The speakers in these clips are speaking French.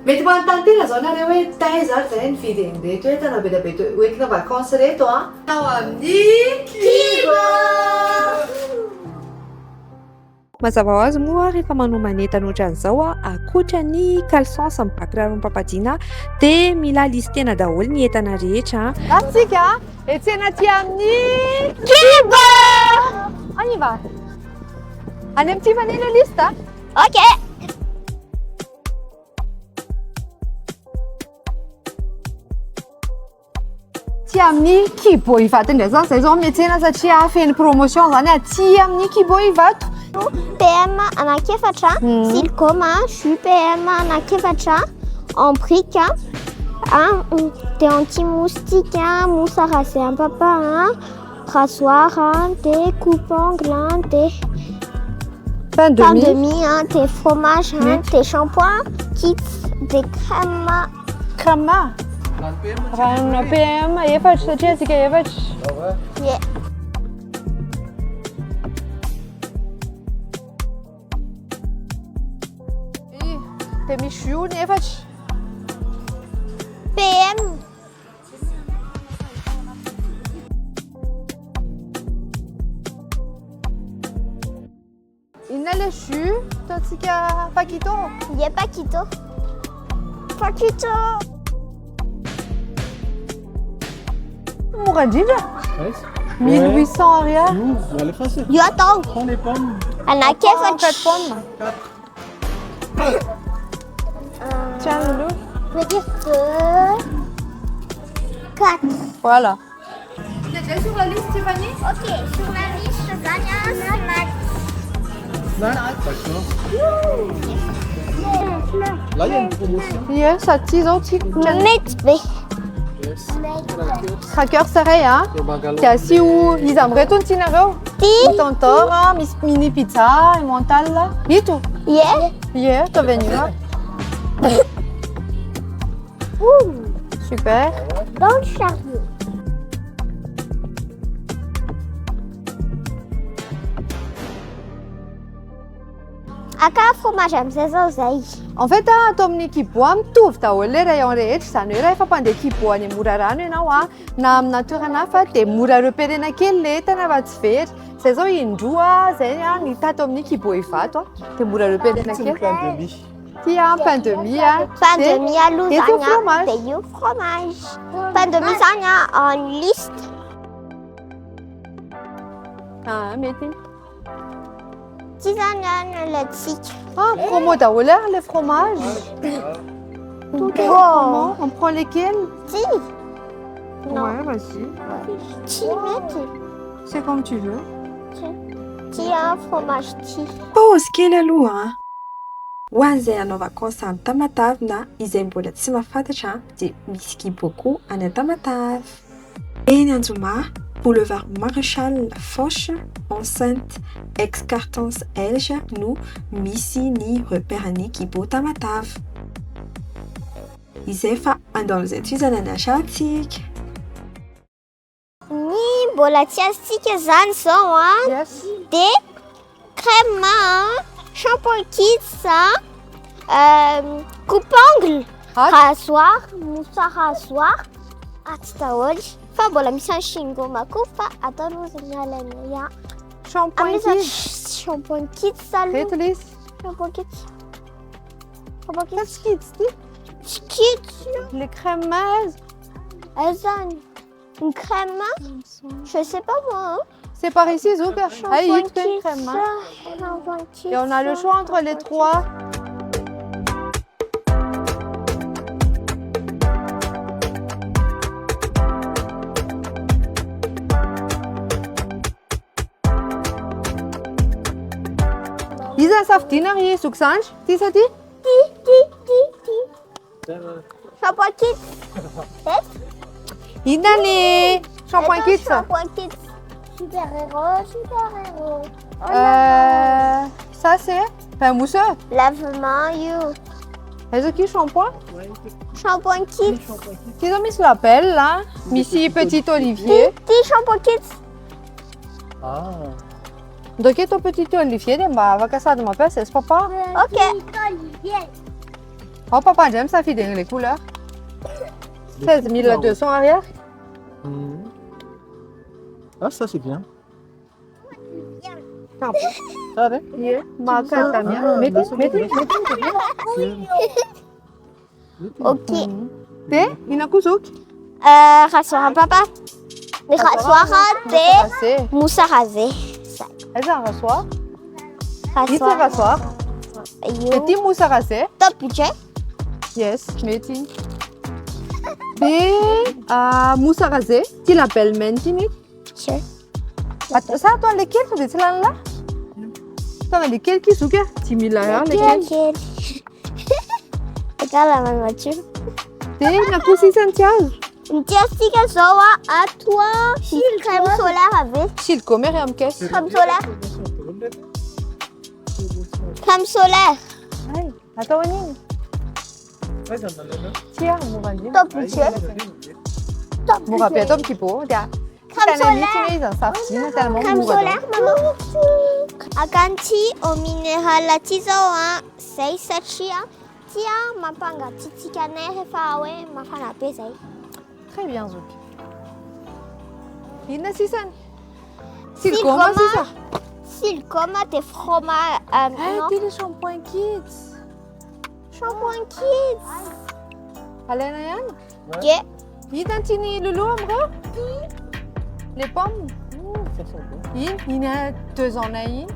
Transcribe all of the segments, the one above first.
Mety manontany zao nareo hoe taiza zay ny vidiny reto entana be dia be hoentina vakansy reto a tao amin'ny Kibo. Mazava ho azy moa rehefa manomana entana ohatran'izao a, akoatra ny caleçon sy ny bakiraro papadina dia mila listena daholo ny entana rehetra. Atsika etsena aty amin'ny Kibo. On y va. Any amin'ity vanille le liste. Ok. Aty amin'ny Kibo Ivato indray zany, zay zao miantsena satria feno promotion zany aty amin'ny Kibo Ivato. PM anakefatra, silicone, jus PM anakefatra, en brique, des anti-moustiques, mousse à raser un papa, rasoir, des coupe-ongles, des Pain de mie, des fromages, des shampoings, kits, des crèmes. Crème. Rano PM efatra satria asika efatra. Yeah. Dia misy jus ny efatra. PM. Inona le jus ataontsika Paquito? Yeah, Paquito. Paquito. Mora indrindra. 1800 ariary. Yo, attends. Prends les pommes. Anakefatra. 4 pommes. Tiens, Loulou. Je veux dire 2, 4. Voilà. Vous êtes déjà sur la liste, Stéphanie? Ok, sur la liste, Zania, snack. D'accord. Là, il y a une promotion. Yes, aty zao ty. Metbe. Yes. Cracker serré, hein? Dia asio izy am'ireto ny tianareo. Mitantora, misy mini pizza, mental. Ito? Yeah. Yeah, tô veniva. Super. Dans le chariot. Aka fromage amin'izay zao zay. En fait, ato amin'ny Kibo mitovy daholo le rayon rehetra, izany hoe rehefa mpandeha Kibo any Morarano ianao na amina toerana hafa dia mora repérena kely le entana fa tsy very. Zay zao indroa zay ny hita ato amin'ny Kibo Ivato dia mora repérena kely. Pain de mie. Ty pain de mie. Pain de mie aloha Eto zany fromage. dia io fromage. Pain de mie zany en liste. Mety. Ty zany le tsika. Promo daholo le fromage. Oh. On prend lesquels? Ty. Non. Ouais, vas-y. Ty mety. C'est comme tu veux. Ty fromage ty. Pause kely aloha a. Ho an'izay hanao vakansy any Tamatave na izay mbola tsy mahafantatra dia misy Kibo koa any Tamatave. Eny Anjomà, boulevard Maréchal Foch, enceinte ex-Cartance Elge no misy ny repéran'ny Kibo Tamatave. Izay fa andao izay toizana atsika. Ny mbola tsy azontsika zany zao Yes. dia crème, shampoing kits, coupe-ongle, rasoir, mousse à rasoir, aty daholo. Fa mbola misy any chewing-gum koa fa ataonao zany alaina. Shampoing kits. Shampoing kits aloha. Reto Liz. Shampoing kits. Shampoing kits. Kits ty. Kits. Les crémeuses. Zany. Une crème, je sais pas moi. C'est par ici, Zuka. Ah, il y a une crème. Et on a le choix entre les trois. Lisa safdinary Zuxange. Ty sa ty? Ty. Shampoing kits. Inona ny shampoing kits? Shampoing kits. Super-héros. Ça c'est pain mousseux. Lavement, you. Est-ce que shampoing? Shampoing kits. Qu'ils ont mis sur la pelle là. Missy petit olivier. Ty shampoing kits. Ah. Donc ton petit olivier, bah va casser de ma pelle, c'est papa. Ok. Oh, papa, j'aime ça, fille, les couleurs. 16 200 arrière. Ah, ça c'est bien. Ah, Ça va? ma carte, la mienne. Mettez. Ok. Te, inakuzuk. Rasoir papa. Les rasoirs de moussa rasé. Est-ce un rasoir? Ici, Rasoir. rasoir. Petit mousse à raser. Top budget. Yes, meeting. Et mousse à raser. Tu l'appelles Mentini? Sure. Ça, toi, lesquels sont des là? Toi, lesquels qui sont que? Tu mets là, lesquels? Regarde la même voiture. T'es une accousse Santiago. Jessica Zoa à toi. Crème solaire avec. Chilco, mais rien qu'est-ce? Crème solaire. Crème solaire. Attends, on tiens, mon randi. Top budget. Top Mon rappel, budget. top qui peut. Crème solaire. Crème solaire, maman. Akanti au minéral la tizoa. Sei sachia. Tia mapanga titi canere fawe mafana pesai. Très bien, Zouk. Il y a 6 ans. Silcoma, c'est ça? Silcoma, tes fromages. Non. T'es les shampoings kids. Shampoing kids. Allez, Nayan? Yeah. Il y a un petit loulou, Amra? Les pommes? Il y a 2 ans, Naïn.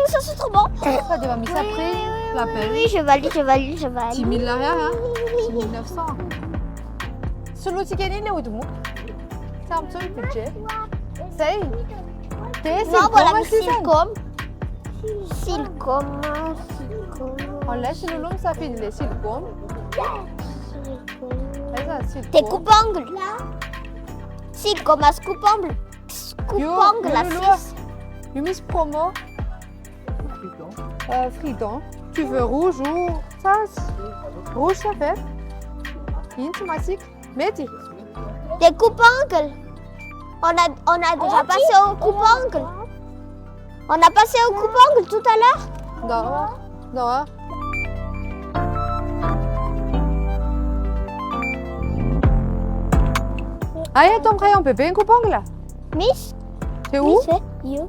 Ça c'est trop bon. Ça devrait mettre après l'appel. Oui, je valide. 10 000 l'arrière, hein? 6 900. Celui qui gagne, il est où, tout le monde? C'est un petit budget. C'est. Non, voilà, Silcom. Silcoma. On laisse le long, ça fait les silcom. Tes coupe-ongles. Silcoma, coupe-ongles. Coupe-ongles, la Suisse. Miss promo. Friton. Tu veux rouge ou ça? Rouge, ça fait. Intimatique. Metti. Des coupe-ongles. On a déjà passé au coupe-ongles. On a passé au coupe-ongles tout à l'heure. Non. Allez, ton crayon, on peut payer un coupe-ongle là? Miss? C'est où? Miss, you.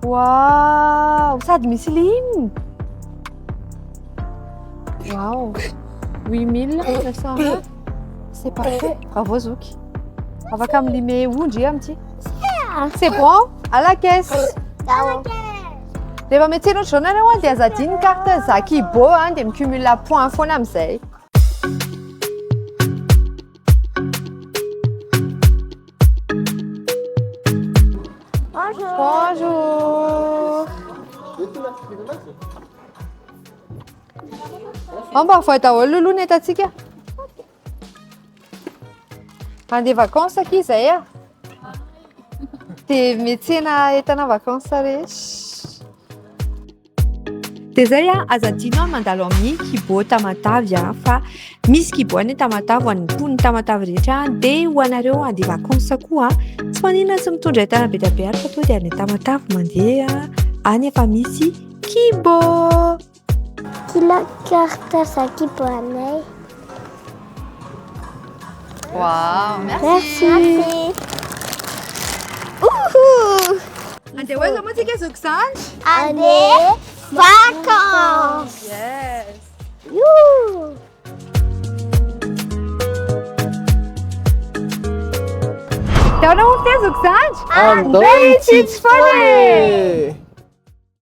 Waouh, ça a domicile. Waouh. 8920. C'est parfait. Bravo, Zouk. On va comme limer où, un petit. C'est bon? À la caisse. Deva mettere un chonere o des atin carte za qui beau hein dem cumula point fonam sei. Bonjour. On va faire ta lulu neta tika. On des vacances aqui, c'est T'es métier na etana vacances Tezaia azatino mandalomi kibo tamatavia fa misy kibo ny tamatavo any tony tamatavy rehetra dia ho anareo andeha vacances koa tsy manina sy mitondra entana be dia be ary fa tonga dia any tamatavy mandeha any efa misy kibo. Kila carte za kibo anay. Wow, Merci. Ouhou. Andeha hoaiza moa tsika zoko izany? Andeha vacances. Yes. Youhou. Então não fez o que antes? Andou Andei te disponer.